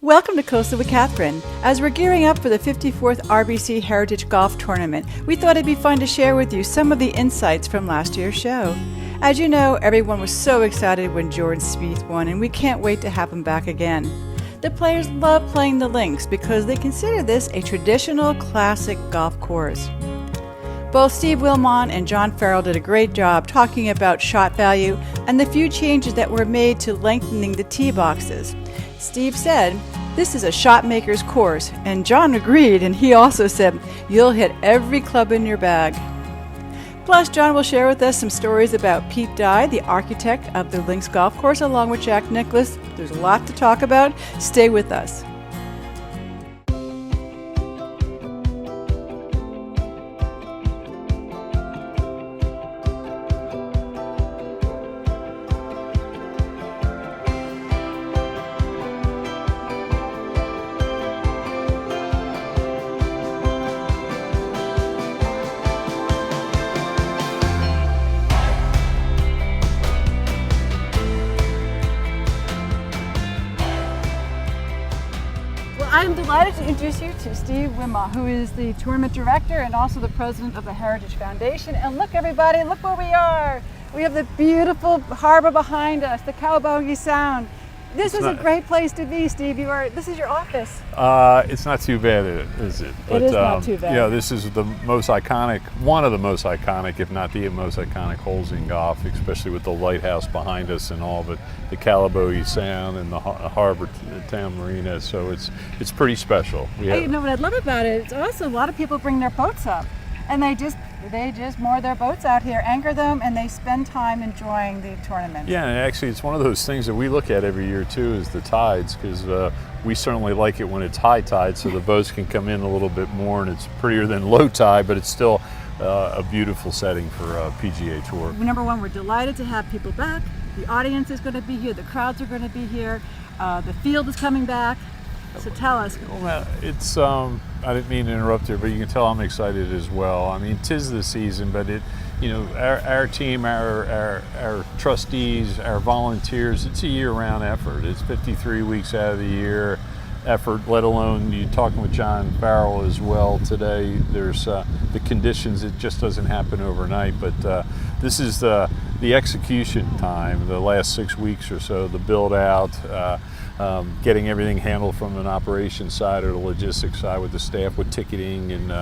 Welcome to Coastal with Kathryn. As we're gearing up for the 54th RBC Heritage Golf Tournament, we thought it'd be fun to share with you some of the insights from last year's show. As you know, everyone was so excited when Jordan Spieth won, and we can't wait to have him back again. The players love playing the links because they consider this a traditional classic golf course. Both Steve Wilmot and John Farrell did a great job talking about shot value and the few changes that were made to lengthening the tee boxes. Steve said, "This is a shot maker's course," and John agreed, and he also said, "You'll hit every club in your bag." Plus, John will share with us some stories about Pete Dye, the architect of the links golf course, along with Jack Nicklaus. There's a lot to talk about. Stay with us. I'm delighted to introduce you to Steve Wilmot, who is the tournament director and also the president of the Heritage Foundation. And look, everybody, look where we are. We have the beautiful harbor behind us, the Cowabungie Sound. This is a great place to be, Steve. This is your office. It's not too bad, is it? But, it is not too bad. Yeah, this is the most iconic, one of the most iconic, if not the most iconic holes in golf, especially with the lighthouse behind us and all, but the Cowabungie Sound and the Harbor Town Marina. So it's pretty special. You know what I love about it? It's also a lot of people bring their boats up, and they just moor their boats out here, anchor them, and they spend time enjoying the tournament. Yeah, and actually it's one of those things that we look at every year too, is the tides, because we certainly like it when it's high tide, so the boats can come in a little bit more, and it's prettier than low tide, but it's still a beautiful setting for a PGA Tour. Number one, we're delighted to have people back. The audience is going to be here. The crowds are going to be here. The field is coming back. So tell us. Well, it's I didn't mean to interrupt you, but you can tell I'm excited as well. I mean, 'tis the season, but our team, our trustees, our volunteers, it's a year-round effort. It's 53 weeks out of the year effort, let alone you talking with John Farrell as well today. There's the conditions, it just doesn't happen overnight, but this is the execution time, the last 6 weeks or so, the build out, getting everything handled from an operations side or the logistics side with the staff, with ticketing and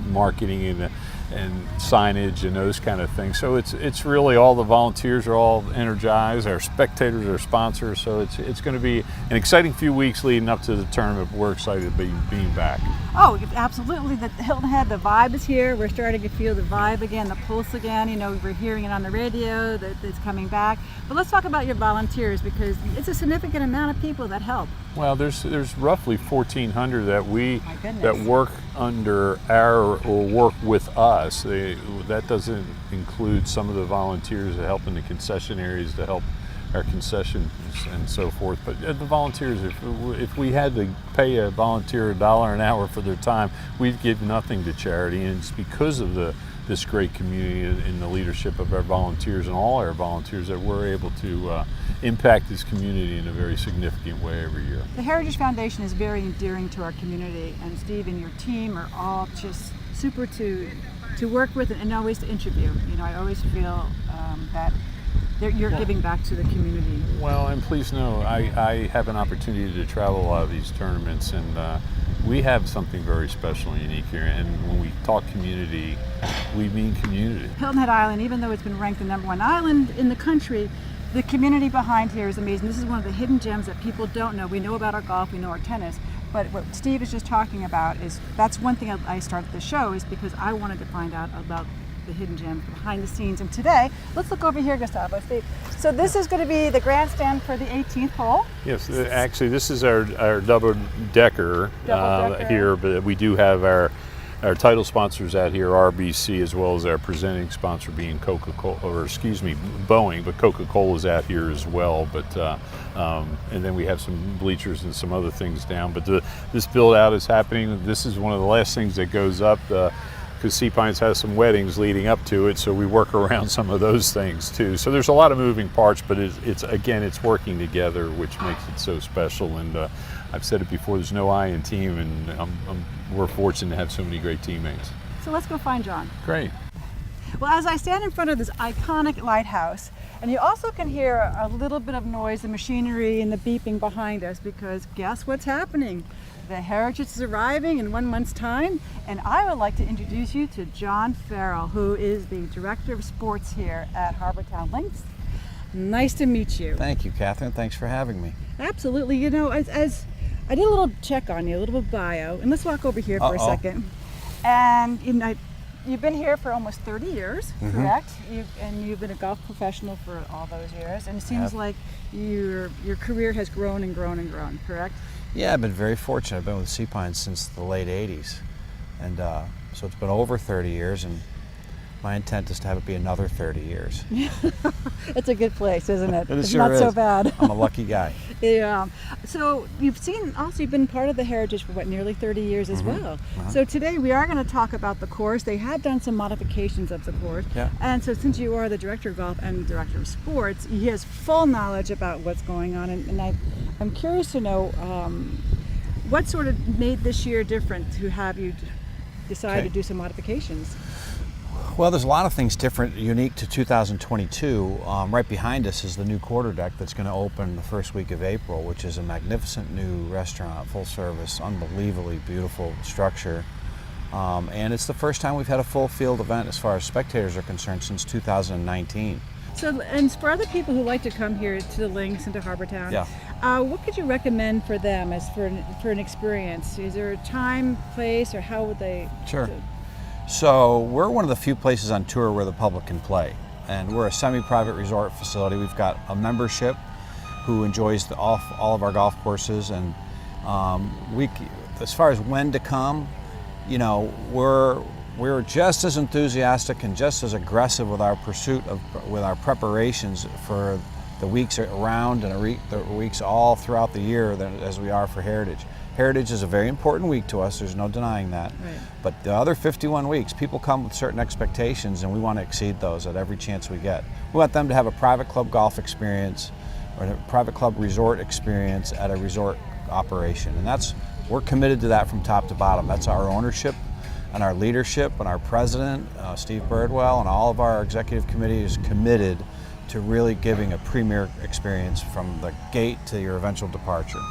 marketing and signage and those kind of things. So it's really, all the volunteers are all energized, our spectators are sponsors, so it's going to be an exciting few weeks leading up to the tournament. We're excited to be being back. Oh, absolutely. The Hilton Head, the vibe is here. We're starting to feel the vibe again, the pulse again. We're hearing it on the radio that it's coming back. But let's talk about your volunteers, because it's a significant amount of people that help. Well, there's roughly 1,400 that work under or work with us. That doesn't include some of the volunteers that help in the concession areas to help our concessions and so forth. But the volunteers, if we had to pay a volunteer $1 an hour for their time, we'd give nothing to charity. And it's because of this great community and the leadership of our volunteers and all our volunteers that we're able to impact this community in a very significant way every year. The Heritage Foundation is very endearing to our community, and Steve and your team are all just super to work with and always to interview. I always feel that you're giving back to the community. Well, and please know, I have an opportunity to travel a lot of these tournaments, and we have something very special and unique here. And when we talk community, we mean community. Hilton Head Island, even though it's been ranked the #1 island in the country, the community behind here is amazing. This is one of the hidden gems that people don't know. We know about our golf, we know our tennis, but what Steve is just talking about that's one thing I started the show, is because I wanted to find out about the hidden gems behind the scenes. And today, let's look over here, Gustavo. Steve. So this is going to be the grandstand for the 18th hole. Yes, actually this is our double-decker here, but we do have our title sponsors out here, RBC, as well as our presenting sponsor being Boeing, but Coca-Cola is out here as well. But and then we have some bleachers and some other things down. But this build out is happening. This is one of the last things that goes up. because Sea Pines has some weddings leading up to it, so we work around some of those things too. So there's a lot of moving parts, but it's working together, which makes it so special. And I've said it before, there's no I in team, and we're fortunate to have so many great teammates. So let's go find John. Great. Well, as I stand in front of this iconic lighthouse, and you also can hear a little bit of noise, the machinery and the beeping behind us, because guess what's happening? The Heritage is arriving in 1 month's time, and I would like to introduce you to John Farrell, who is the Director of Sports here at Harbortown Links. Nice to meet you. Thank you, Kathryn. Thanks for having me. Absolutely. You know, as I did a little check on you, a little bit of bio, and let's walk over here for a second. And you've been here for almost 30 years, correct? You've been a golf professional for all those years, and it seems like your career has grown and grown and grown, correct? Yeah, I've been very fortunate. I've been with Sea Pines since the late 80s, and so it's been over 30 years, and my intent is to have it be another 30 years. It's a good place, isn't it? It it's sure not so is. bad. I'm a lucky guy. Yeah. So you've been part of the Heritage for nearly 30 years as well. So today we are going to talk about the course. They have done some modifications of the course. Yeah. And so since you are the Director of Golf and the Director of Sports, he has full knowledge about what's going on. And I'm curious to know what sort of made this year different to have you decide to do some modifications. Well, there's a lot of things different, unique to 2022. Right behind us is the new quarter deck that's going to open the first week of April, which is a magnificent new restaurant, full service, unbelievably beautiful structure. And it's the first time we've had a full field event as far as spectators are concerned since 2019. So, and for other people who like to come here to the links and to Harbortown, what could you recommend for them as for an experience? Is there a time, place, or how would they? Sure. So we're one of the few places on tour where the public can play, and we're a semi-private resort facility. We've got a membership who enjoys all of our golf courses, and as far as when to come, you know, we're just as enthusiastic and just as aggressive with our with our preparations for the weeks around and the weeks all throughout the year as we are for Heritage. Heritage is a very important week to us, there's no denying that. Right. But the other 51 weeks, people come with certain expectations, and we want to exceed those at every chance we get. We want them to have a private club golf experience or a private club resort experience at a resort operation. And we're committed to that from top to bottom. That's our ownership and our leadership, and our president, Steve Birdwell, and all of our executive committee is committed to really giving a premier experience from the gate to your eventual departure.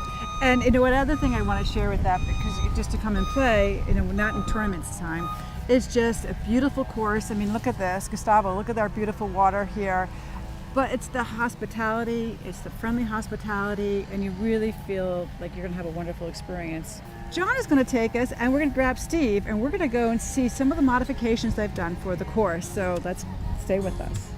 And you know, one other thing I want to share with that, because just to come and play, you know, not in tournaments time, it's just a beautiful course. I mean, look at this, Gustavo, look at our beautiful water here. But it's the hospitality, it's the friendly hospitality, and you really feel like you're going to have a wonderful experience. John is going to take us, and we're going to grab Steve, and we're going to go and see some of the modifications they've done for the course. So let's stay with us.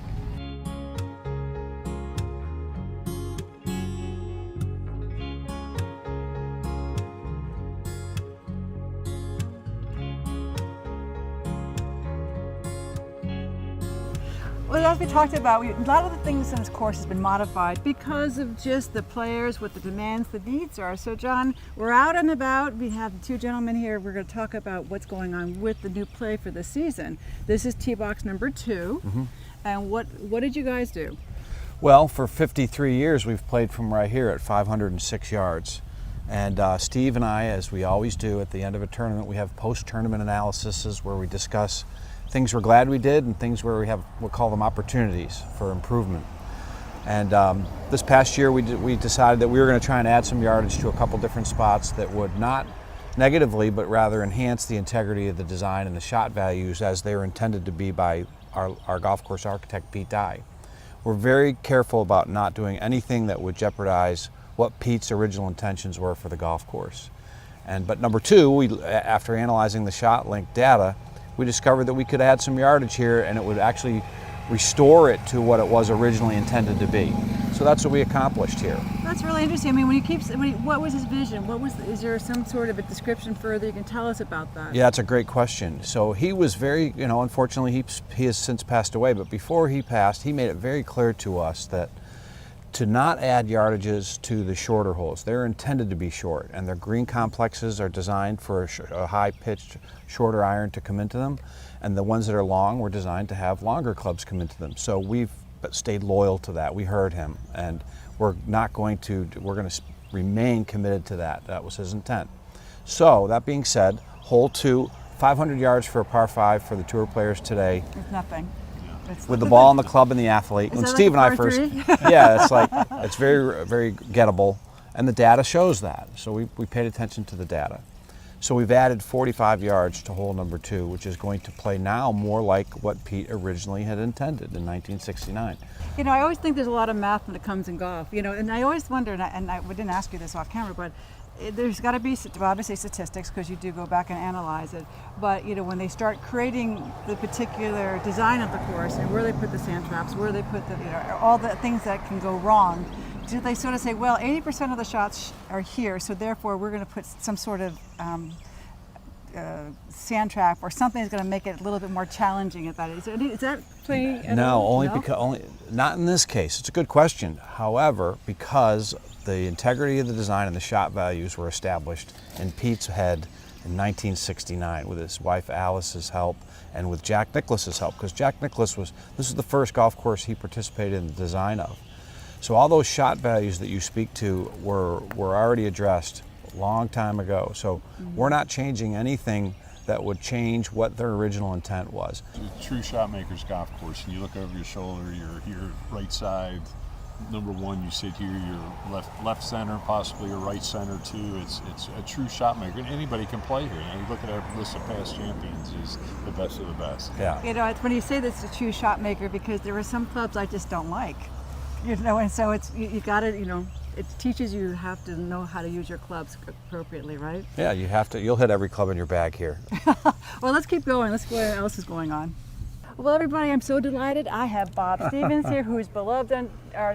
Well, as we talked about, a lot of the things in this course has been modified because of just the players, what the demands, the needs are. So John, we're out and about. We have the two gentlemen here. We're going to talk about what's going on with the new play for the season. This is tee box number 2. And what did you guys do? Well, for 53 years, we've played from right here at 506 yards. And Steve and I, as we always do at the end of a tournament, we have post-tournament analyses where we discuss things we're glad we did and things where we'll call them opportunities for improvement. And this past year we decided that we were going to try and add some yardage to a couple different spots that would not negatively but rather enhance the integrity of the design and the shot values as they were intended to be by our golf course architect, Pete Dye. We're very careful about not doing anything that would jeopardize what Pete's original intentions were for the golf course. But number 2, after analyzing the shot link data, we discovered that we could add some yardage here and it would actually restore it to what it was originally intended to be. So that's what we accomplished here. That's really interesting. I mean, what was his vision? Is there some sort of a description further you can tell us about that? Yeah, that's a great question. So he was very, unfortunately he has since passed away, but before he passed, he made it very clear to us that to not add yardages to the shorter holes. They're intended to be short, and their green complexes are designed for a high-pitched, shorter iron to come into them, and the ones that are long were designed to have longer clubs come into them. So we've stayed loyal to that. We heard him, and we're going to remain committed to that. That was his intent. So that being said, hole 2, 500 yards for a par 5 for the tour players today. It's nothing. With the ball and the club and the athlete. When Steve and I first, yeah, it's very, very gettable, and the data shows that. So we paid attention to the data. So we've added 45 yards to hole number 2, which is going to play now more like what Pete originally had intended in 1969. You know, I always think there's a lot of math when it comes in golf. You know, and I always wonder, and I didn't ask you this off camera, but there's got to be obviously statistics because you do go back and analyze it. But you know, when they start creating the particular design of the course and where they put the sand traps, where they put the, you know, all the things that can go wrong, do they sort of say, well, 80% of the shots are here, so therefore we're going to put some sort of sand trap or something that's going to make it a little bit more challenging at that? Is that playing? No, not in this case. It's a good question. However, because the integrity of the design and the shot values were established in Pete's head in 1969 with his wife Alice's help and with Jack Nicklaus's help, because Jack Nicklaus this is the first golf course he participated in the design of. So all those shot values that you speak to were already addressed a long time ago. So we're not changing anything that would change what their original intent was. It's a true shot maker's golf course, and you look over your shoulder, your right side, number 1, you sit here, your left center, possibly your right center too. It's a true shot maker, and anybody can play here. You look at our list of past champions, is the best of the best. Yeah. You know, it's when you say this, a true shot maker, because there are some clubs I just don't like. You know, and so it's you got to, you know, it teaches you have to know how to use your clubs appropriately, right? Yeah, you have to. You'll hit every club in your bag here. Well, let's keep going. Let's see what else is going on. Well, everybody, I'm so delighted. I have Bob Stevens here, who is beloved on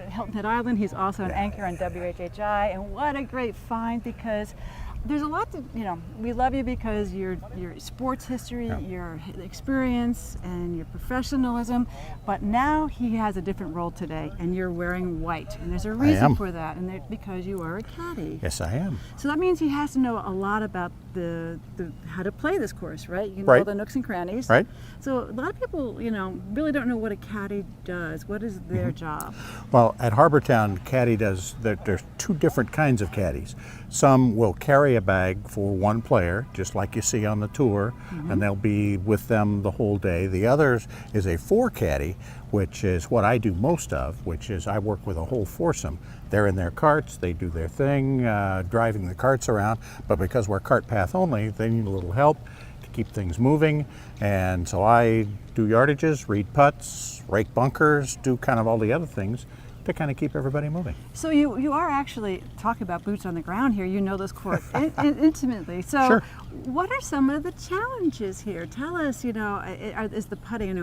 Hilton Head Island. He's also an anchor on WHHI, and what a great find, because there's a lot to, you know, we love you because your sports history, your experience, and your professionalism, but now he has a different role today, and you're wearing white, and there's a reason for that, and because you are a caddy. Yes, I am. So that means he has to know a lot about the how to play this course, right? You know the nooks and crannies. Right. So a lot of people, you know, really don't know what a caddy does. What is their job? Well, at Harbortown, caddy does, there's 2 different kinds of caddies. Some will carry a bag for one player, just like you see on the tour, and they'll be with them the whole day. The others is a 4 caddy, which is what I do most of, which is I work with a whole foursome. They're in their carts, they do their thing, driving the carts around, but because we're cart path only, they need a little help to keep things moving. And so I do yardages, read putts, rake bunkers, do kind of all the other things to kind of keep everybody moving. So you are actually talking about boots on the ground here. You know this course intimately. So Sure. What are some of the challenges here? Tell us, you know, is the putting,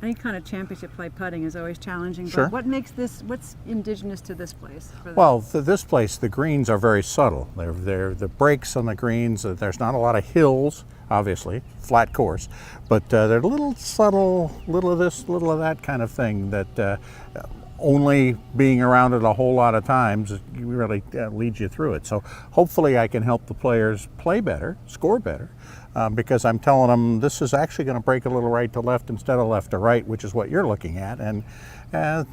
any kind of championship play putting is always challenging, Sure. but what makes this, what's indigenous to this place? Well, this place, the greens are very subtle. They're the breaks on the greens. There's not a lot of hills, obviously, flat course, but they're little subtle, little of this, little of that kind of thing that only being around it a whole lot of times really leads you through it. So hopefully I can help the players play better, score better, because I'm telling them this is actually going to break a little right to left instead of left to right, which is what you're looking at, and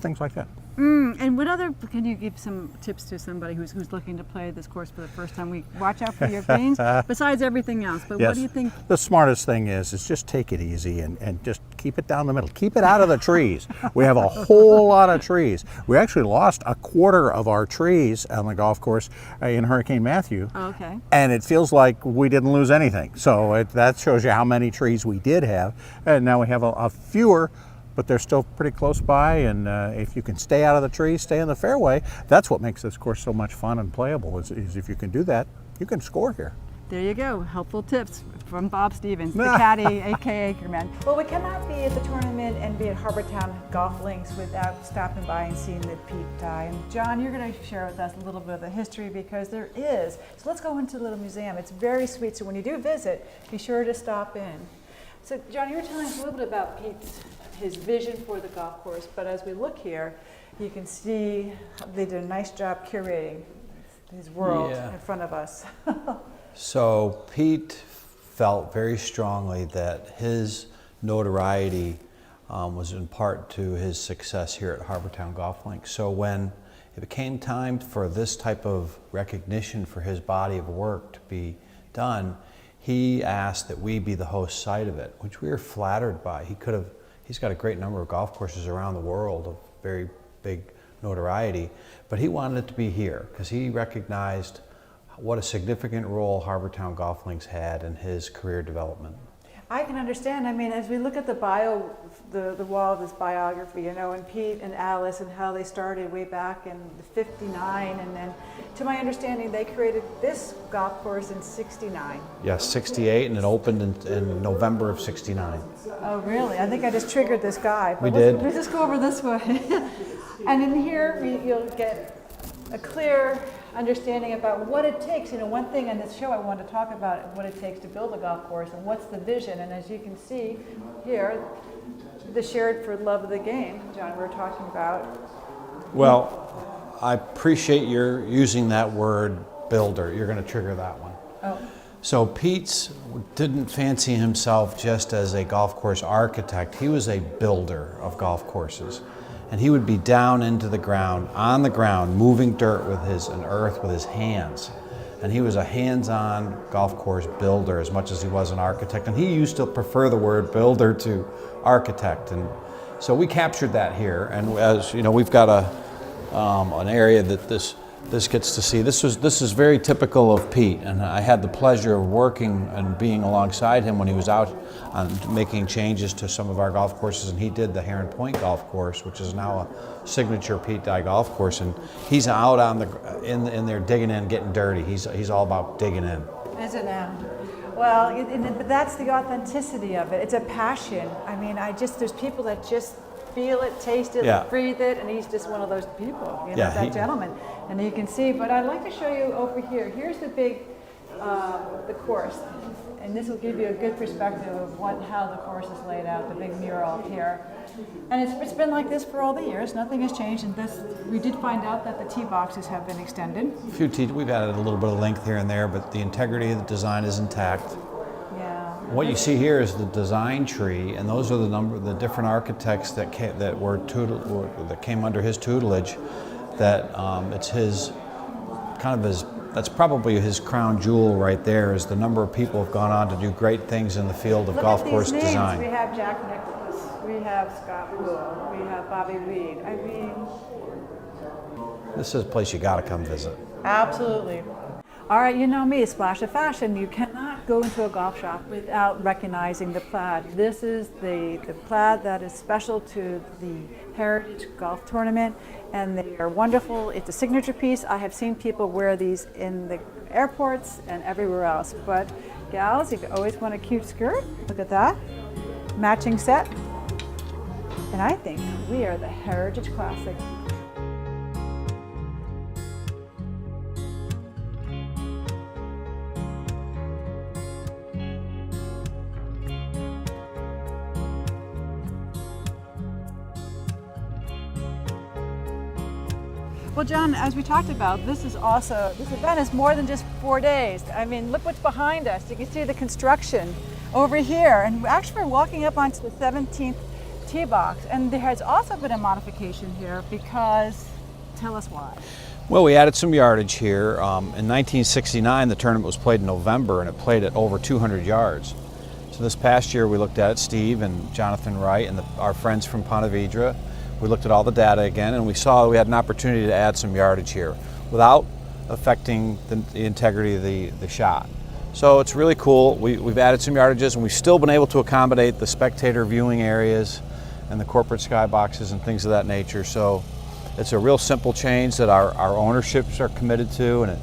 things like that. And what other, can you give some tips to somebody who's looking to play this course for the first time? We watch out for your greens, besides everything else, but Yes. what do you think? The smartest thing is just take it easy and just keep it down the middle. Keep it out of the trees. We have a whole lot of trees. We actually lost a quarter of our trees on the golf course in Hurricane Matthew. Oh, okay. And it feels like we didn't lose anything. So that shows you how many trees we did have. And now we have a fewer, but they're still pretty close by, and if you can stay out of the trees, stay in the fairway, that's what makes this course so much fun and playable, is if you can do that, you can score here. There you go, helpful tips from Bob Stevens, the caddy, aka Anchorman. Well, we cannot be at the tournament and be at Harbortown Golf Links without stopping by and seeing the Pete die. And John, you're going to share with us a little bit of the history, because there is. So let's go into the little museum. It's very sweet, so when you do visit, be sure to stop in. So John, you were telling us a little bit about his vision for the golf course, but as we look here, You can see they did a nice job curating his world Yeah. in front of us. So Pete felt very strongly that his notoriety was in part to his success here at Harbortown Golf Links. So when it became time for this type of recognition for his body of work to be done, he asked that we be the host site of it, which we were flattered by. He's got a great number of golf courses around the world of very big notoriety, but he wanted it to be here because he recognized what a significant role Harbortown Golf Links had in his career development. I can understand. I mean, as we look at the bio, the wall of his biography, you know, and Pete and Alice and how they started way back in '59, and then, to my understanding, they created this golf course in '69. Yes, 68, and it opened in November of 69. Oh, really? I think I just triggered this guy. But We did. Let's just go over this way. And in here, you'll get a clear understanding about what it takes. You know, one thing on this show I want to talk about what it takes to build a golf course and what's the vision. And as you can see here, the shared for love of the game, John, we're talking about. Well, I appreciate your using that word builder. You're going to trigger that one. Oh. So Pete didn't fancy himself just as a golf course architect. He was a builder of golf courses. And he would be down into the ground, on the ground, moving dirt and earth with his hands. And he was a hands-on golf course builder as much as he was an architect. And he used to prefer the word builder to architect. And so we captured that here. And as you know, we've got an area that this gets to see. This is very typical of Pete. And I had the pleasure of working and being alongside him when he was out on making changes to some of our golf courses, and he did the Heron Point golf course, which is now a signature Pete Dye golf course, and he's out on in there digging in, getting dirty. He's all about digging in. Is it now? Well, but that's the authenticity of it. It's a passion. I mean, there's people that just feel it, taste it, Yeah. breathe it, and he's just one of those people, you know, Yeah, that gentleman. And you can see, but I'd like to show you over here. Here's the big, the course. And this will give you a good perspective of how the course is laid out, the big mural here. And it's been like this for all the years. Nothing has changed. And we did find out that the tee boxes have been extended. We've added a little bit of length here and there, but the integrity of the design is intact. Yeah. What you see here is the design tree, and those are the different architects that came under his tutelage. That it's that's probably his crown jewel right there. Is the number of people who have gone on to do great things in the field of golf course Look at these names. design. We have Jack Nicklaus. We have Scott Poole. We have Bobby Reed. I mean, This is a place you got to come visit. absolutely. All right, you know me, a splash of fashion. You cannot go into a golf shop without recognizing the plaid. This is the plaid that is special to the Heritage Golf Tournament, and they are wonderful. It's a signature piece. I have seen people wear these in the airports and everywhere else. But gals, you always want a cute skirt. Look at that. Matching set. And I think we are the Heritage Classic. Well, John, as we talked about, this event is more than just 4 days. I mean, look what's behind us. You can see the construction over here. And actually, we're walking up onto the 17th tee box. And there has also been a modification here because, tell us why. Well, we added some yardage here. In 1969, the tournament was played in November, and it played at over 200 yards. So this past year, we looked at it, Steve and Jonathan Wright and our friends from Ponte Vedra. We looked at all the data again, and we saw we had an opportunity to add some yardage here without affecting the integrity of the shot. So it's really cool. We've added some yardages, and we've still been able to accommodate the spectator viewing areas and the corporate sky boxes and things of that nature. So it's a real simple change that our ownerships are committed to, and it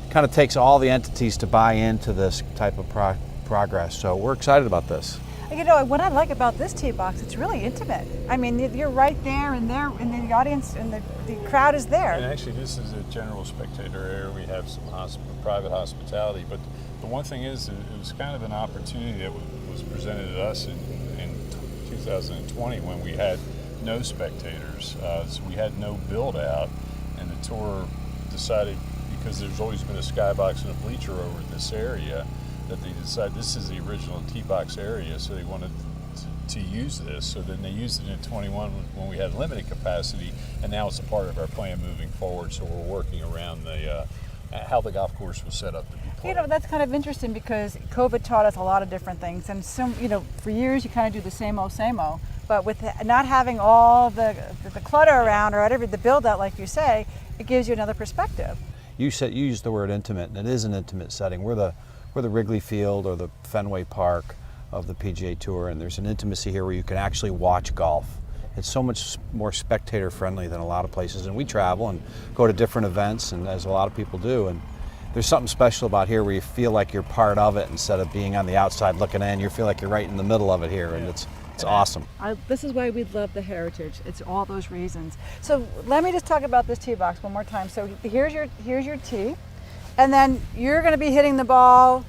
kind of takes all the entities to buy into this type of progress. So we're excited about this. You know, what I like about this tee box, it's really intimate. I mean, you're right there, and the audience and the crowd is there. And actually, this is a general spectator area. We have some private hospitality, but the one thing is, it was kind of an opportunity that was presented to us in 2020 when we had no spectators. So we had no build out, and the tour decided, because there's always been a skybox and a bleacher over this area, that they decided this is the original tee box area, so they wanted to use this. So then they used it in 21 when we had limited capacity, and now it's a part of our plan moving forward. So we're working around the how the golf course was set up to be played. You know, that's kind of interesting because COVID taught us a lot of different things, and some, you know, for years you kind of do the same old, but with not having all the clutter around or whatever, the build out, like you say, it gives you another perspective. You used the word intimate, and it is an intimate setting. We're the Wrigley Field or the Fenway Park of the PGA Tour, and there's an intimacy here where you can actually watch golf. It's so much more spectator friendly than a lot of places, and we travel and go to different events, and as a lot of people do, and there's something special about here where you feel like you're part of it instead of being on the outside looking in. You feel like you're right in the middle of it here, and it's awesome. This is why we love the Heritage. It's all those reasons. So let me just talk about this tee box one more time. So here's your tee, and then you're going to be hitting the ball,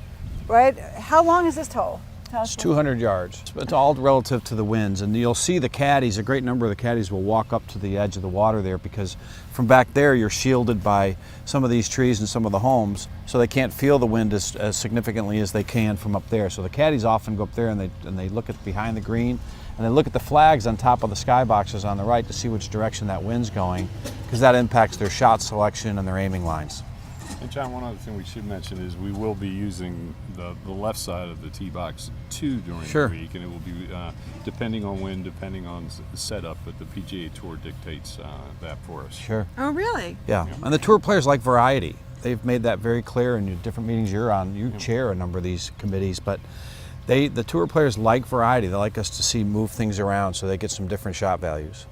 right? How long is this hole? It's 200 yards. It's all relative to the winds, and you'll see the caddies, a great number of the caddies will walk up to the edge of the water there, because from back there you're shielded by some of these trees and some of the homes, so they can't feel the wind as significantly as they can from up there. So the caddies often go up there and they look at behind the green, and they look at the flags on top of the sky boxes on the right to see which direction that wind's going, because that impacts their shot selection and their aiming lines. And John, one other thing we should mention is we will be using the left side of the tee box too during the week, and it will be depending on wind, depending on the setup, but the PGA Tour dictates that for us. Sure. Oh, really? Yeah, and the tour players like variety. They've made that very clear in different meetings you're on. You chair a number of these committees, but the tour players like variety. They like us to move things around so they get some different shot values.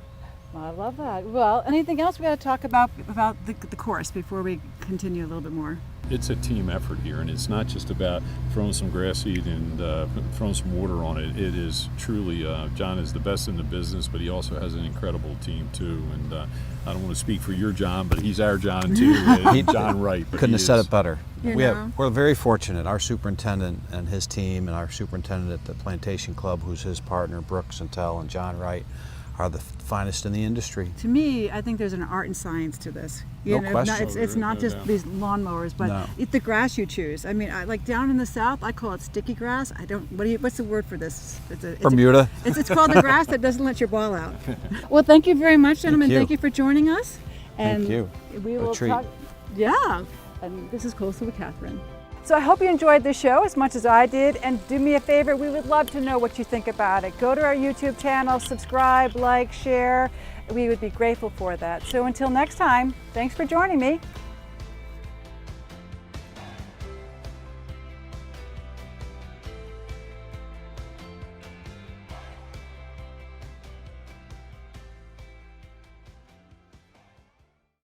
I love that. Well, anything else we got to talk about the course before we continue a little bit more? It's a team effort here, and it's not just about throwing some grass seed and throwing some water on it. It is truly, John is the best in the business, but he also has an incredible team too. And I don't want to speak for your John, but he's our John too. John Wright. Couldn't have said it better. We're very fortunate. Our superintendent and his team, and our superintendent at the Plantation Club, who's his partner, Brooks and Tell, and John Wright, are the finest in the industry. To me, I think there's an art and sance to this. No question. It's not just these lawnmowers, but it's the grass you choose. I mean, like down in the South, I call it sticky grass. What's the word for this? Bermuda. It's called the grass that doesn't let your ball out. Well, thank you very much, gentlemen. Thank you for joining us. And thank you. We will treat. talk. Yeah. And this is Coastal with Kathryn. So I hope you enjoyed the show as much as I did, and do me a favor, we would love to know what you think about it. Go to our YouTube channel, subscribe, like, share. We would be grateful for that. So until next time, thanks for joining me.